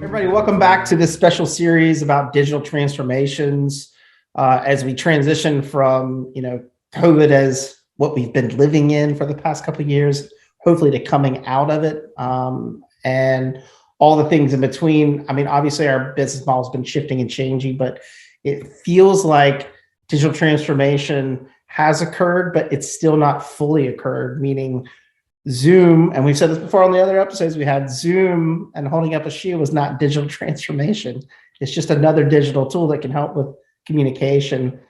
Everybody, welcome back to this special series about digital transformations. As we transition from, COVID as what we've been living in for the past couple of years, hopefully to coming out of it, and all the things in between. I mean, obviously our business model has been shifting and changing, but it feels like digital transformation has occurred, but it's still not fully occurred, meaning Zoom, and we've said this before on the other episodes, we had Zoom and holding up a shield was not digital transformation. It's just another digital tool that can help with communication.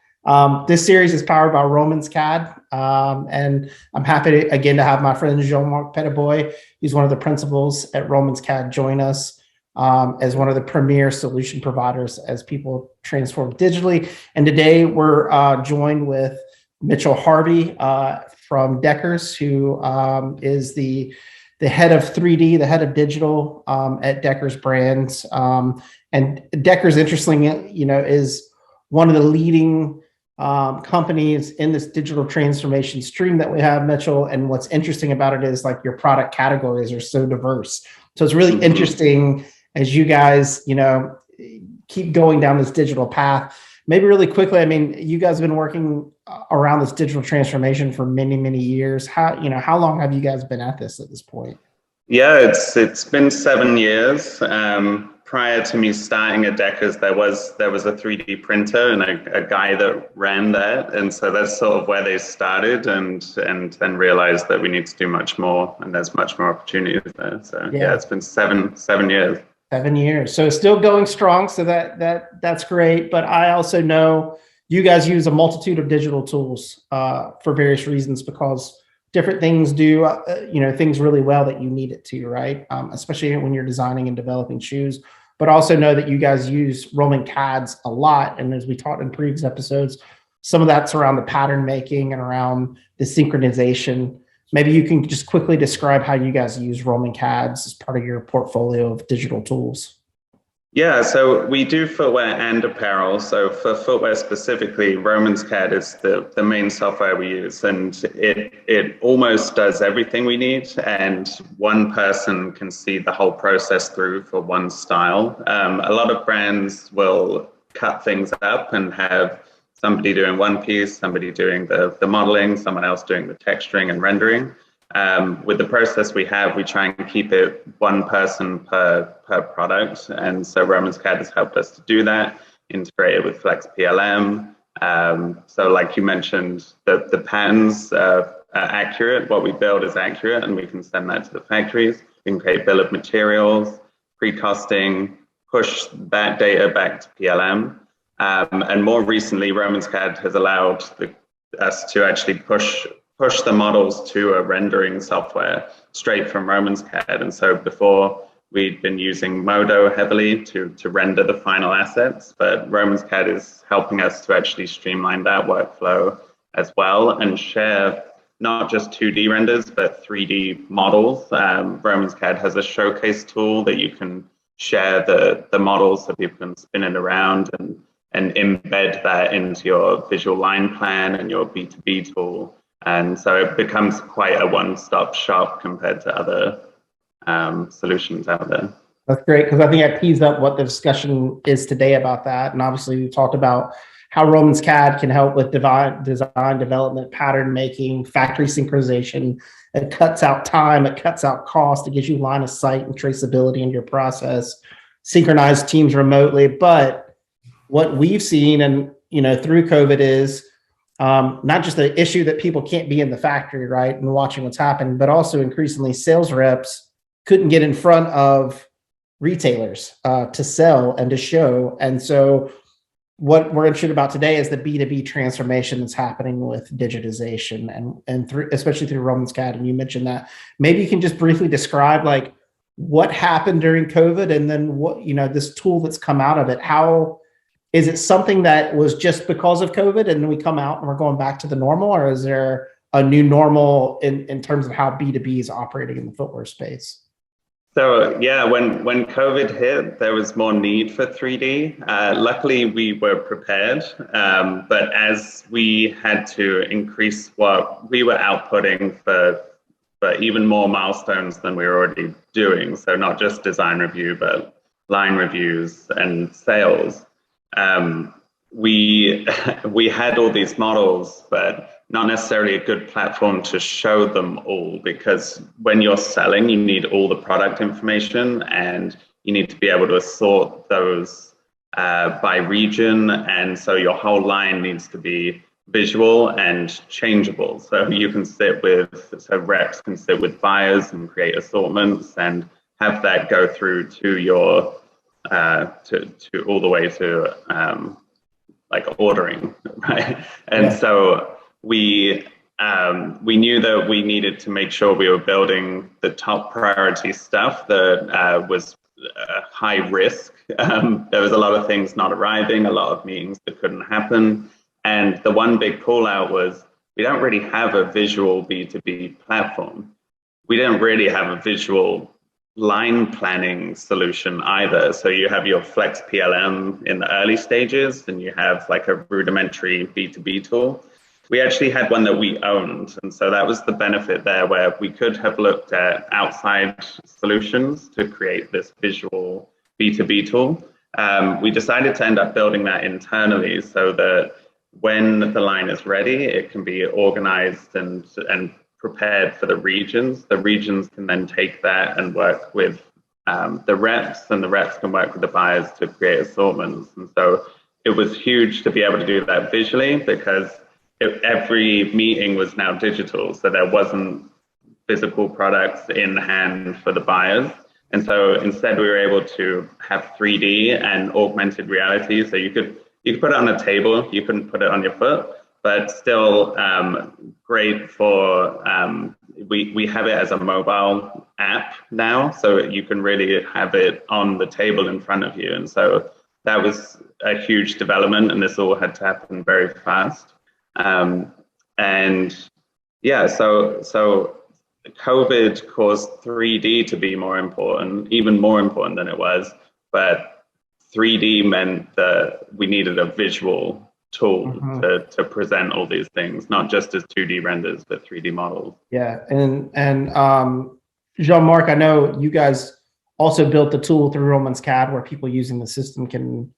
This series is powered by Romans CAD, and I'm happy to, again, to have my friend Jean-Marc Petitboy. He's one of the principals at Romans CAD, join us as one of the premier solution providers as people transform digitally. And today we're joined with Mitchell Harvey from Deckers, who is the head of 3D, the head of digital at Deckers Brands. And Deckers, interestingly, is one of the leading companies in this digital transformation stream that we have, Mitchell. And what's interesting about it is like your product categories are so diverse. So it's really interesting as you guys, keep going down this digital path. Maybe really quickly, I mean, you guys have been working around this digital transformation for many, many years. How long have you guys been at this point? Yeah, it's been 7 years. Prior to me starting at Deckers, there was a 3D printer and a guy that ran that, and so that's sort of where they started, and then realized that we need to do much more, and there's much more opportunities there. So yeah, it's been seven years. 7 years. So it's still going strong. So that's great. But I also know you guys use a multitude of digital tools for various reasons, because different things do, things really well that you need it to, right? Especially when you're designing and developing shoes, but also know that you guys use Roman CADs a lot. And as we talked in previous episodes, some of that's around the pattern making and around the synchronization. Maybe you can just quickly describe how you guys use Roman CADs as part of your portfolio of digital tools. Yeah, so we do footwear and apparel. So for footwear specifically, Romans CAD is the main software we use, and it almost does everything we need, and one person can see the whole process through for one style. A lot of brands will cut things up and have somebody doing one piece, somebody doing the modeling, someone else doing the texturing and rendering. With the process we have, we try and keep it one person per product. And so Romans CAD has helped us to do that, integrated with Flex PLM. So like you mentioned, the patterns are accurate. What we build is accurate, and we can send that to the factories. We can create bill of materials, pre-costing, push that data back to PLM. And more recently, Romans CAD has allowed us to actually push the models to a rendering software straight from Romans CAD. And so before, we'd been using Modo heavily to render the final assets, but Romans CAD is helping us to actually streamline that workflow as well and share not just 2D renders, but 3D models. Romans CAD has a showcase tool that you can share the models so people can spin it around and embed that into your visual line plan and your B2B tool. And so it becomes quite a one-stop shop compared to other solutions out there. That's great, because I think that tees up what the discussion is today about that. And obviously we talked about how Romans CAD can help with design development, pattern making, factory synchronization. It cuts out time, it cuts out cost, it gives you line of sight and traceability in your process, synchronize teams remotely. But what we've seen and through COVID is not just the issue that people can't be in the factory, right, and watching what's happening, but also increasingly sales reps couldn't get in front of retailers to sell and to show. And so what we're interested about today is the B2B transformation that's happening with digitization and especially through Romans CAD. And you mentioned that. Maybe you can just briefly describe like what happened during COVID, and then what, this tool that's come out of it. How is it something that was just because of COVID and then we come out and we're going back to the normal, or is there a new normal in terms of how B2B is operating in the footwear space? So yeah, when COVID hit, there was more need for 3D. Luckily, we were prepared, but as we had to increase what we were outputting for but even more milestones than we were already doing. So not just design review, but line reviews and sales. We had all these models, but not necessarily a good platform to show them all, because when you're selling, you need all the product information, and you need to be able to sort those by region. And so your whole line needs to be visual and changeable. So you can so reps can sit with buyers and create assortments and have that go through to your, to all the way to like ordering, right? And so we knew that we needed to make sure we were building the top priority stuff that was high risk. There was a lot of things not arriving, a lot of meetings that couldn't happen. And the one big call out was, we don't really have a visual B2B platform. We don't really have a visual line planning solution either. So you have your Flex PLM in the early stages, and you have like a rudimentary B2B tool. We actually had one that we owned. And so that was the benefit there, where we could have looked at outside solutions to create this visual B2B tool. We decided to end up building that internally so that when the line is ready, it can be organized and prepared for the regions. The regions can then take that and work with the reps, and the reps can work with the buyers to create assortments. And so it was huge to be able to do that visually, because every meeting was now digital. So there wasn't physical products in hand for the buyers. And so instead we were able to have 3D and augmented reality. So you could put it on a table, you couldn't put it on your foot, but still great for, we have it as a mobile app now, so you can really have it on the table in front of you. And so that was a huge development, and this all had to happen very fast. And yeah, so COVID caused 3D to be more important, even more important than it was, but 3D meant that we needed a visual tool to present all these things, not just as 2D renders, but 3D models. Yeah, and Jean-Marc, I know you guys also built the tool through Romans CAD where people using the system can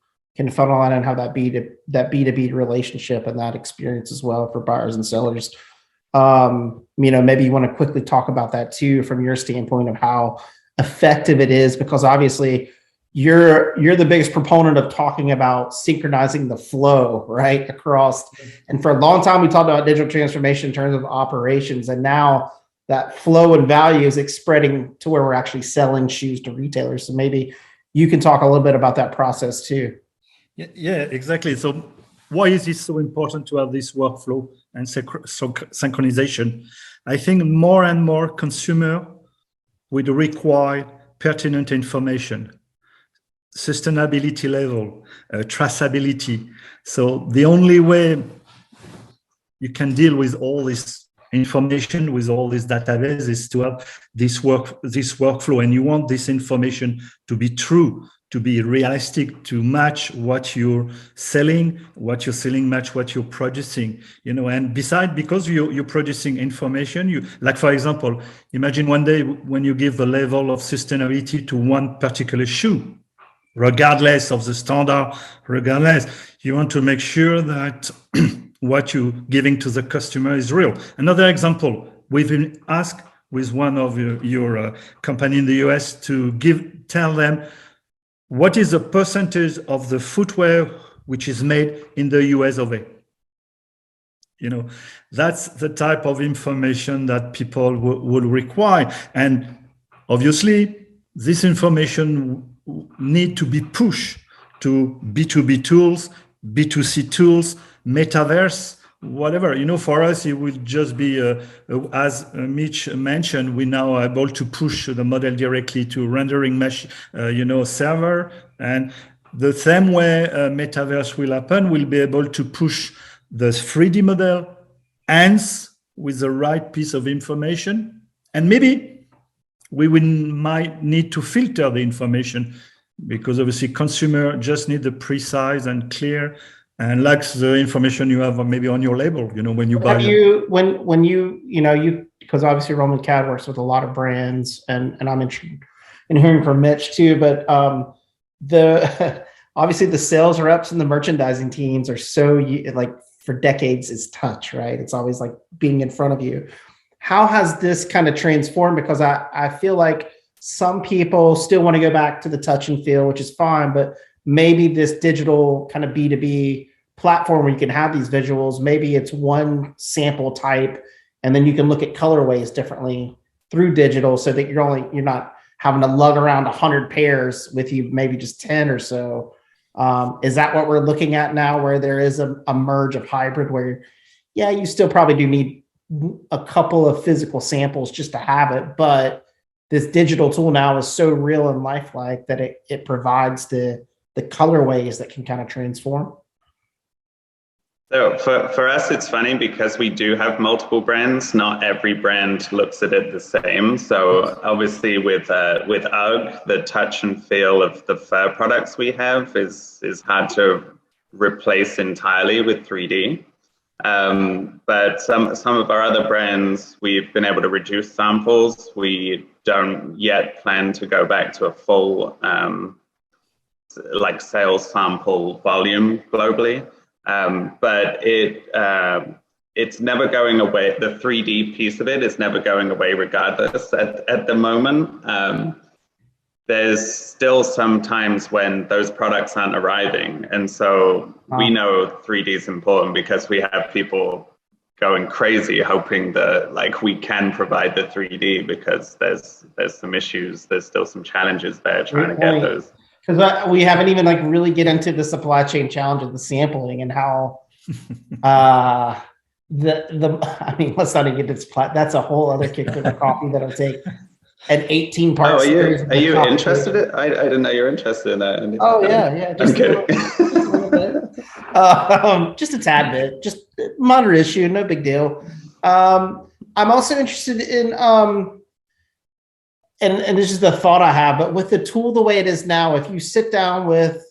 funnel in and have that B2B relationship and that experience as well for buyers and sellers. Maybe you want to quickly talk about that too, from your standpoint of how effective it is, because obviously you're the biggest proponent of talking about synchronizing the flow right across. And for a long time, we talked about digital transformation in terms of operations, and now that flow and value is spreading to where we're actually selling shoes to retailers. So maybe you can talk a little bit about that process too. Yeah, exactly. So why is it so important to have this workflow and synchronization? I think more and more consumer would require pertinent information, sustainability level, traceability. So the only way you can deal with all this information, with all this database, is to have this workflow. And you want this information to be true, to be realistic, to match what you're selling, match what you're producing, and besides, because you're producing information, like, for example, imagine one day when you give the level of sustainability to one particular shoe, regardless of the standard, you want to make sure that what you're giving to the customer is real. Another example, we've been asked with one of your company in the US to tell them what is the percentage of the footwear which is made in the US of A. That's the type of information that people would require. And obviously, this information need to be pushed to B2B tools, B2C tools, metaverse, whatever. For us, it will just be, as Mitch mentioned, we now are able to push the model directly to rendering server. And the same way metaverse will happen, we'll be able to push the 3D model ends with the right piece of information. And maybe might need to filter the information, because obviously consumer just need the precise and clear and lacks the information you have maybe on your label, you know, when you buy. Have you, when you know, because obviously Roman CAD works with a lot of brands, and I'm interested in hearing from Mitch too, but the obviously the sales reps and the merchandising teams are so like for decades is touch, right? It's always like being in front of you. How has this kind of transformed? Because I feel like some people still want to go back to the touch and feel, which is fine, but maybe this digital kind of B2B platform where you can have these visuals, maybe it's one sample type, and then you can look at colorways differently through digital so that you're not having to lug around 100 pairs with you, maybe just 10 or so. Is that what we're looking at now, where there is a merge of hybrid where, yeah, you still probably do need a couple of physical samples just to have it, but this digital tool now is so real and lifelike that it provides the colorways that can kind of transform? So for us, it's funny because we do have multiple brands. Not every brand looks at it the same. So obviously with UGG, the touch and feel of the fur products we have is hard to replace entirely with 3D. But some of our other brands, we've been able to reduce samples. We don't yet plan to go back to a full like sales sample volume globally. But it's never going away. The 3D piece of it is never going away regardless. At the moment, there's still some times when those products aren't arriving. And so we know 3D is important because we have people going crazy hoping that like we can provide the 3D because there's some issues. There's still some challenges there trying to get those. Because we haven't even like really get into the supply chain challenge of the sampling and how I mean, let's not even get this. That's a whole other kick to the coffee that I'll take. An 18-part series. Are you interested in it? I didn't know you're interested in that. Oh yeah. Just a little bit. Just a tad bit. Just moderate issue, no big deal. I'm also interested in and this is the thought I have, but with the tool the way it is now, if you sit down with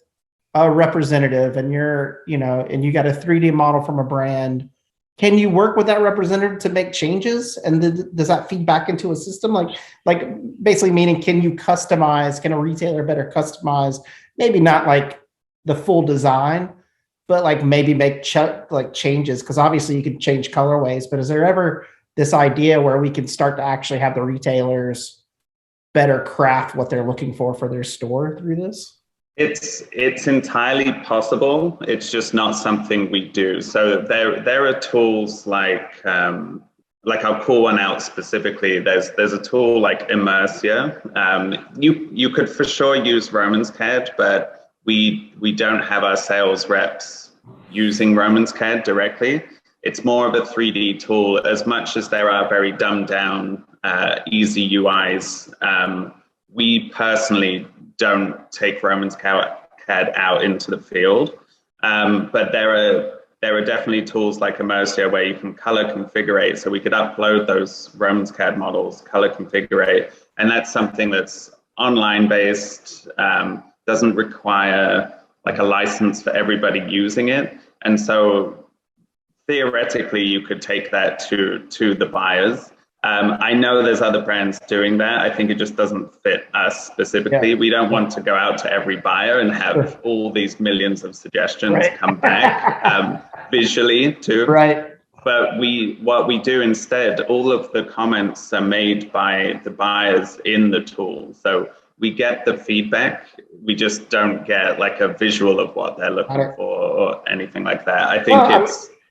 a representative and and you got a 3D model from a brand, can you work with that representative to make changes? And does that feed back into a system? Like basically meaning, can a retailer better customize, maybe not like the full design, but like maybe make changes? Because obviously you can change colorways, but is there ever this idea where we can start to actually have the retailers better craft what they're looking for their store through this? It's entirely possible. It's just not something we do. So there are tools like I'll call one out specifically. There's a tool like Immersia. You could for sure use Romans CAD, but we don't have our sales reps using Romans CAD directly. It's more of a 3D tool. As much as there are very dumbed down, easy UIs, we personally don't take Romans CAD out into the field. But there are definitely tools like Immersia where you can color configurate. So we could upload those Romans CAD models, color configurate, and that's something that's online based, doesn't require like a license for everybody using it. And so theoretically, you could take that to the buyers. I know there's other brands doing that. I think it just doesn't fit us specifically. Yeah. We don't want to go out to every buyer and have all these millions of suggestions come back visually too. Right. But what we do instead, all of the comments are made by the buyers in the tool. So we get the feedback. We just don't get like a visual of what they're looking for or anything like that. I think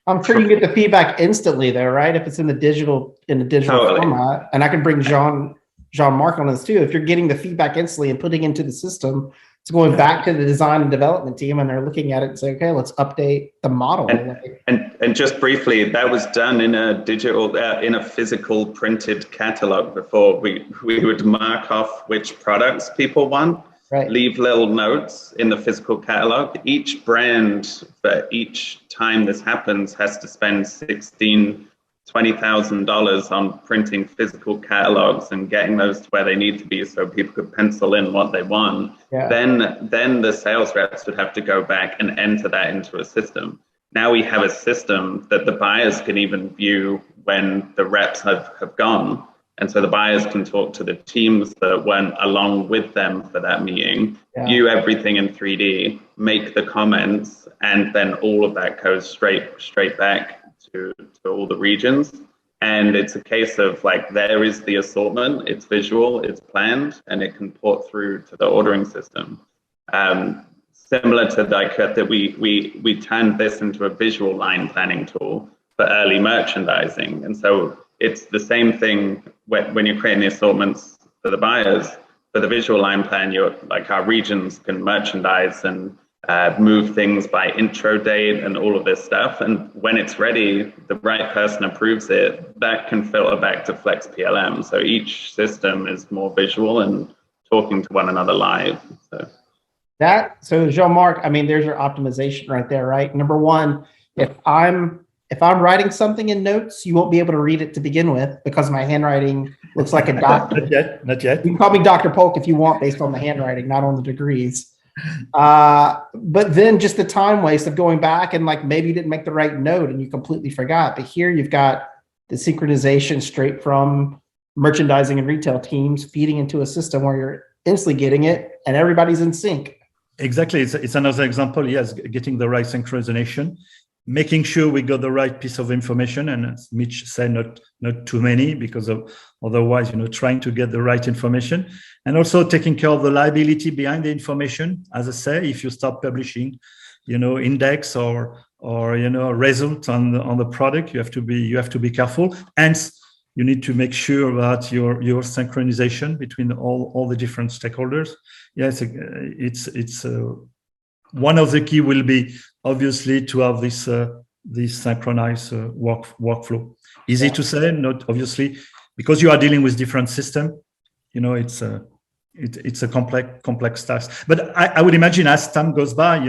I'm sure you get the feedback instantly there, right? If it's in the digital totally. Format, and I can bring Jean-Marc on this too. If you're getting the feedback instantly and putting into the system, it's going back to the design and development team, and they're looking at it and say, okay, let's update the model. And just briefly, that was done in a in a physical printed catalog before. We would mark off which products people want. Right. Leave little notes in the physical catalog. Each brand, for each time this happens, has to spend 16 $20,000 on printing physical catalogs and getting those to where they need to be so people could pencil in what they want, then the sales reps would have to go back and enter that into a system. Now we have a system that the buyers can even view when the reps have gone. And so the buyers can talk to the teams that went along with them for that meeting, view everything in 3D, make the comments, and then all of that goes straight back to all the regions. And it's a case of like, there is the assortment, it's visual, it's planned, and it can port through to the ordering system. Similar to that we turned this into a visual line planning tool for early merchandising. And so it's the same thing when you're creating the assortments for the buyers. For the visual line plan, our regions can merchandise and move things by intro date and all of this stuff. And when it's ready, the right person approves it, that can filter back to Flex PLM. So each system is more visual and talking to one another live. So Jean-Marc, I mean, there's your optimization right there, right? Number one, if I'm writing something in notes, you won't be able to read it to begin with because my handwriting looks like a doctor. Not yet. You can call me Dr. Polk if you want, based on the handwriting, not on the degrees. But then just the time waste of going back and like maybe you didn't make the right note and you completely forgot. But here you've got the synchronization straight from merchandising and retail teams feeding into a system where you're instantly getting it and everybody's in sync. Exactly. It's another example. Yes, getting the right synchronization, making sure we got the right piece of information, and as Mitch said, not too many, because of otherwise, trying to get the right information, and also taking care of the liability behind the information. As I say, if you start publishing, index or result on the product, you have to be careful. Hence, you need to make sure that your synchronization between all the different stakeholders. Yes, it's one of the key will be obviously to have this synchronized workflow. Easy to say, not obviously, because you are dealing with different system. It's a complex task. But I would imagine as time goes by,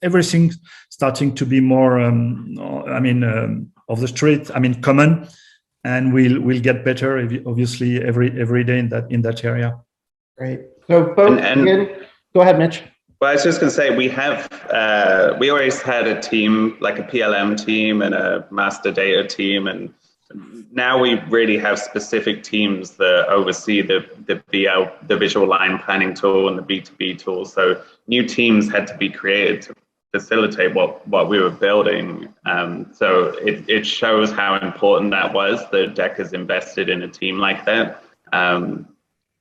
everything starting to be more, of the street. Common. And we'll get better, obviously, every day in that area. Great. So, folks, again, go ahead, Mitch. Well, I was just going to say we always had a team, like a PLM team and a master data team, and now we really have specific teams that oversee the visual line planning tool and the B2B tool. So new teams had to be created to facilitate what we were building. So it shows how important that was, that DEC has invested in a team like that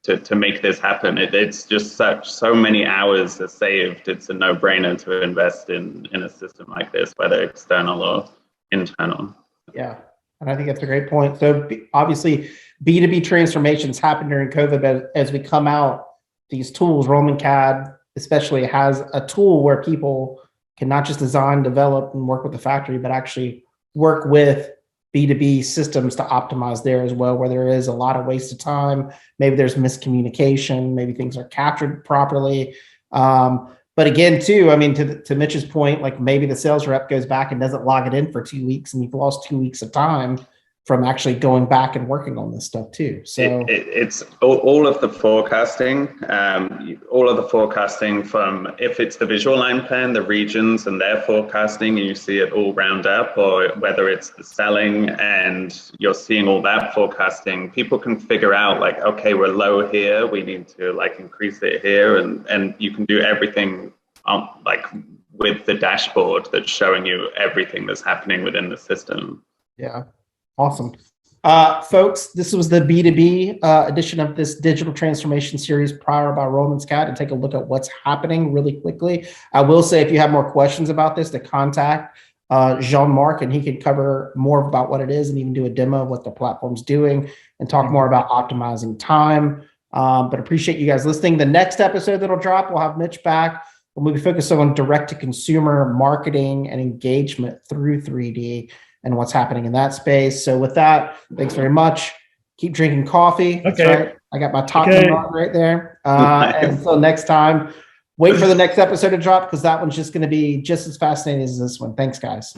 to make this happen. It's just so many hours are saved. It's a no-brainer to invest in a system like this, whether external or internal. Yeah, and I think that's a great point. So obviously B2B transformations happen during COVID, but as we come out, these tools, Roman CAD especially, has a tool where people can not just design, develop, and work with the factory, but actually work with B2B systems to optimize there as well, where there is a lot of waste of time. Maybe there's miscommunication, maybe things are captured properly. But again, too, to Mitch's point, like maybe the sales rep goes back and doesn't log it in for 2 weeks, and you've lost 2 weeks of time from actually going back and working on this stuff too. So it's all of the forecasting, from if it's the visual line plan, the regions and their forecasting, and you see it all round up, or whether it's the selling and you're seeing all that forecasting, people can figure out like, okay, we're low here, we need to like increase it here, and you can do everything like with the dashboard that's showing you everything that's happening within the system. Yeah. Awesome. Folks, this was the B2B edition of this digital transformation series powered by Romans CAD, to take a look at what's happening really quickly. I will say, if you have more questions about this, to contact Jean-Marc, and he can cover more about what it is and even do a demo of what the platform's doing and talk more about optimizing time. But appreciate you guys listening. The next episode that'll drop, we'll have Mitch back. We'll be focused on direct-to-consumer marketing and engagement through 3D and what's happening in that space. So with that, thanks very much. Keep drinking coffee. That's right. I got my top number right there. And until next time, wait for the next episode to drop, because that one's just going to be just as fascinating as this one. Thanks, guys.